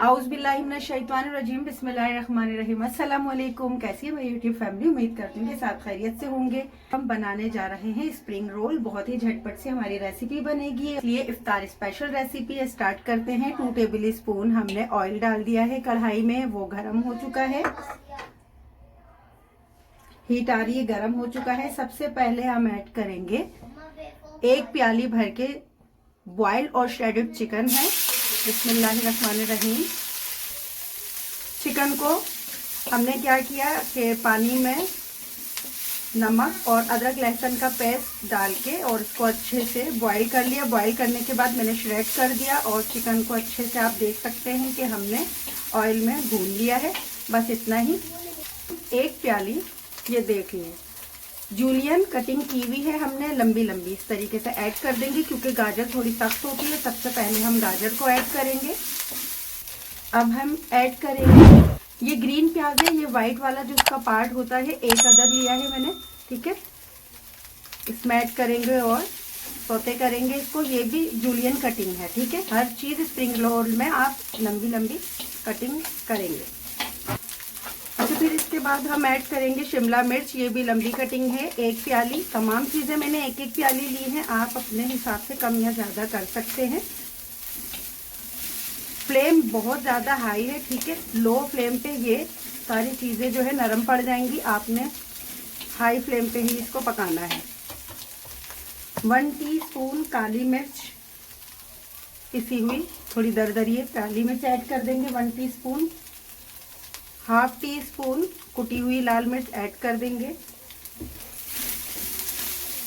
आउज़ुबिल्लाहिमिनश्शैतानिर्रजीम बिस्मिल्लाहिर्रहमानिर्रहीम। अस्सलाम वालेकुम। कैसी है मेरी यूट्यूब फैमिली? उम्मीद करती हूँ कि साथ खैरियत से होंगे। हम बनाने जा रहे हैं स्प्रिंग रोल। बहुत ही झटपट से हमारी रेसिपी बनेगी, इसलिए इफ्तार स्पेशल रेसिपी स्टार्ट करते हैं। 2 टेबल स्पून हमने ऑयल डाल दिया है कढ़ाई में, वो गर्म हो चुका है, हीट आ रही है, गर्म हो चुका है। सबसे पहले हम ऐड करेंगे 1 प्याली भर के बॉइल्ड और श्रेडेड चिकन है। बिस्मिल्लाहिर्रहमानिर्रहीम। चिकन को हमने क्या किया कि पानी में नमक और अदरक लहसुन का पेस्ट डाल के और इसको अच्छे से बॉईल कर लिया। बॉईल करने के बाद मैंने श्रेड कर दिया और चिकन को अच्छे से आप देख सकते हैं कि हमने ऑयल में भून लिया है। बस इतना ही। 1 प्याली ये देखिए जूलियन कटिंग की हुई है हमने, लंबी लंबी इस तरीके से ऐड कर देंगे, क्योंकि गाजर थोड़ी सख्त होती है। सबसे पहले हम गाजर को ऐड करेंगे। अब हम ऐड करेंगे ये ग्रीन प्याज है, ये वाइट वाला जो उसका पार्ट होता है, 1 अदद लिया है मैंने, ठीक है। इसमें ऐड करेंगे और सौते करेंगे इसको। ये भी जूलियन कटिंग है, ठीक है। हर चीज स्प्रिंग रोल में आप लंबी लंबी कटिंग करेंगे। अच्छा, फिर इसके बाद हम ऐड करेंगे शिमला मिर्च, ये भी लंबी कटिंग है, 1 प्याली। तमाम चीजें मैंने 1-1 प्याली ली हैं, आप अपने हिसाब से कम या ज्यादा कर सकते हैं। फ्लेम बहुत ज्यादा हाई है, ठीक है। लो फ्लेम पे ये सारी चीजें जो है नरम पड़ जाएंगी। आपने हाई फ्लेम पे ही इसको पकाना है। 1 टीस्पून काली मिर्च पिसी हुई, थोड़ी दरदरी है, काली मिर्च ऐड कर देंगे 1 टीस्पून। 1/2 टीस्पून कुटी हुई लाल मिर्च ऐड कर देंगे।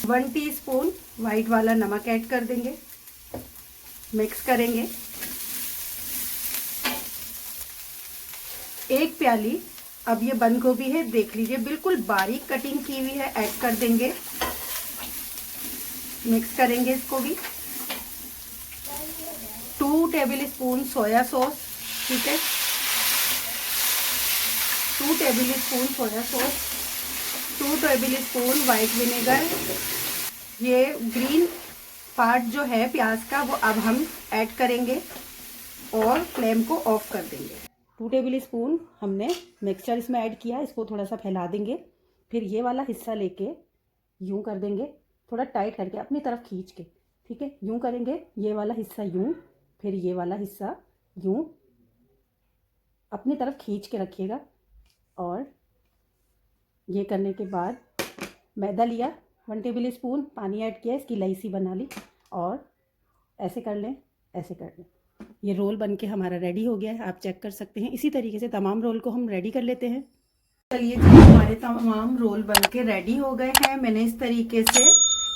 1 टीस्पून व्हाइट वाला नमक ऐड कर देंगे। मिक्स करेंगे। 1 प्याली अब ये बंद गोभी है, देख लीजिए बिल्कुल बारीक कटिंग की हुई है, ऐड कर देंगे। मिक्स करेंगे इसको भी। 2 टेबल स्पून सोया सॉस, ठीक है, 2 table spoon soya sauce, 2 table spoon white vinegar. ये ग्रीन पार्ट जो है प्याज का वो अब हम ऐड करेंगे और फ्लेम को ऑफ कर देंगे। 2 टेबल स्पून हमने मिक्सचर इसमें ऐड किया, इसको थोड़ा सा फैला देंगे। फिर ये वाला हिस्सा लेके यूं कर देंगे, थोड़ा टाइट करके अपनी तरफ खींच के, ठीक है। यूं करेंगे, ये वाला हिस्सा यूं, फिर ये वाला हिस्सा यूं अपनी तरफ खींच के रखिएगा। और ये करने के बाद मैदा लिया 1 टेबल स्पून, पानी ऐड किया, इसकी लईसी बना ली और ऐसे कर लें, ऐसे कर लें। ये रोल बनके हमारा रेडी हो गया है, आप चेक कर सकते हैं। इसी तरीके से तमाम रोल को हम रेडी कर लेते हैं। चलिए जी, हमारे तमाम रोल बनके रेडी हो गए हैं। मैंने इस तरीके से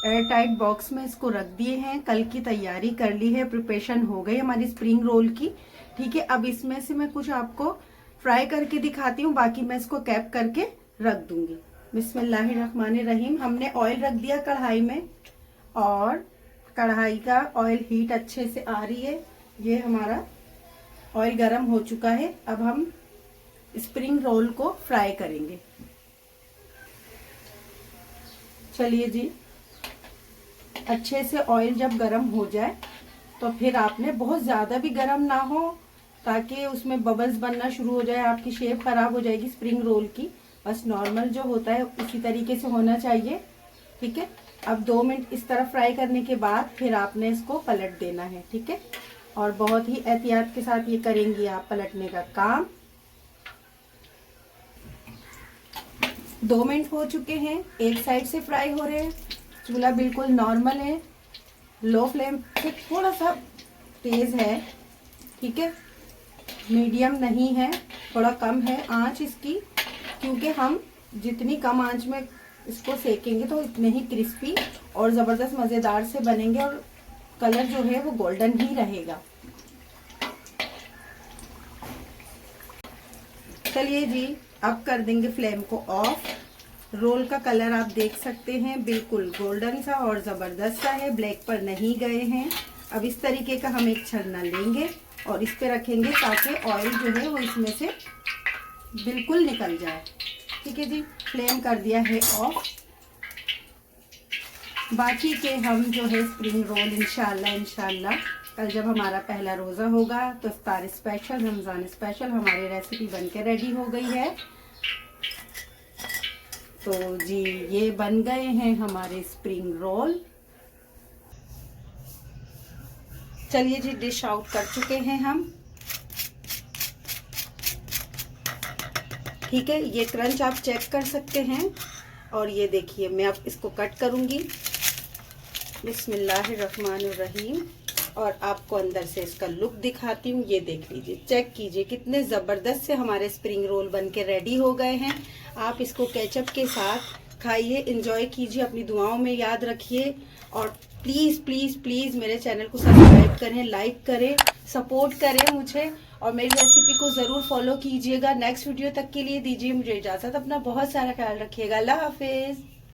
एयर टाइट बॉक्स में इसको रख दिए हैं। कल की तैयारी कर ली है, प्रिपरेशन हो गई हमारी स्प्रिंग रोल की, ठीक है। अब इसमें से मैं कुछ आपको फ्राई करके दिखाती हूँ, बाकी मैं इसको कैप करके रख दूंगी। बिस्मिल्लाहिर्रहमानिर्रहीम। हमने ऑयल रख दिया कढ़ाई में और कढ़ाई का ऑयल हीट अच्छे से आ रही है। ये हमारा ऑयल गर्म हो चुका है। अब हम स्प्रिंग रोल को फ्राई करेंगे। चलिए जी, अच्छे से ऑयल जब गर्म हो जाए तो फिर आपने बहुत ज्यादा भी गर्म ना हो, ताकि उसमें बबल्स बनना शुरू हो जाए, आपकी शेप खराब हो जाएगी स्प्रिंग रोल की। बस नॉर्मल जो होता है उसी तरीके से होना चाहिए, ठीक है। अब 2 मिनट इस तरह फ्राई करने के बाद फिर आपने इसको पलट देना है, ठीक है। और बहुत ही एहतियात के साथ ये करेंगी आप पलटने का काम। 2 मिनट हो चुके हैं, एक साइड से फ्राई हो रहे हैं। चूल्हा बिल्कुल नॉर्मल है, लो फ्लेम से थोड़ा सा तेज है, ठीक है, मीडियम नहीं है, थोड़ा कम है आंच इसकी, क्योंकि हम जितनी कम आंच में इसको सेकेंगे तो इतने ही क्रिस्पी और ज़बरदस्त मज़ेदार से बनेंगे और कलर जो है वो गोल्डन ही रहेगा। चलिए जी, अब कर देंगे फ्लेम को ऑफ। रोल का कलर आप देख सकते हैं, बिल्कुल गोल्डन सा और ज़बरदस्त सा है, ब्लैक पर नहीं गए हैं। अब इस तरीके का हम एक छन्ना लेंगे और इस पे रखेंगे ताकि ऑयल जो है वो इसमें से बिल्कुल निकल जाए, ठीक है जी। फ्लेम कर दिया है ऑफ। बाकी के हम जो है स्प्रिंग रोल इंशाल्लाह कल जब हमारा पहला रोज़ा होगा तो इफ्तार स्पेशल, रमज़ान स्पेशल हमारी रेसिपी बनके रेडी हो गई है। तो जी ये बन गए हैं हमारे स्प्रिंग रोल। चलिए जी डिश आउट कर चुके हैं हम। ठीक है, ये क्रंच आप चेक कर सकते हैं। और ये देखिए मैं अब इसको कट करूंगी। बिस्मिल्लाहिर्रहमानिर्रहीम। और आपको अंदर से इसका लुक दिखाती हूँ। ये देख लीजिए, चेक कीजिए कितने ज़बरदस्त से हमारे स्प्रिंग रोल बनके रेडी हो गए हैं। आप इसको केचप के साथ खाइए, एंजॉय कीजिए, अपनी दुआओं में याद रखिए। और प्लीज़ प्लीज़ प्लीज़ मेरे चैनल को सब्सक्राइब करें, लाइक करें, सपोर्ट करें मुझे, और मेरी रेसिपी को ज़रूर फॉलो कीजिएगा। नेक्स्ट वीडियो तक के लिए दीजिए मुझे इजाज़त। अपना बहुत सारा ख्याल रखिएगा। अल्लाह हाफिज़।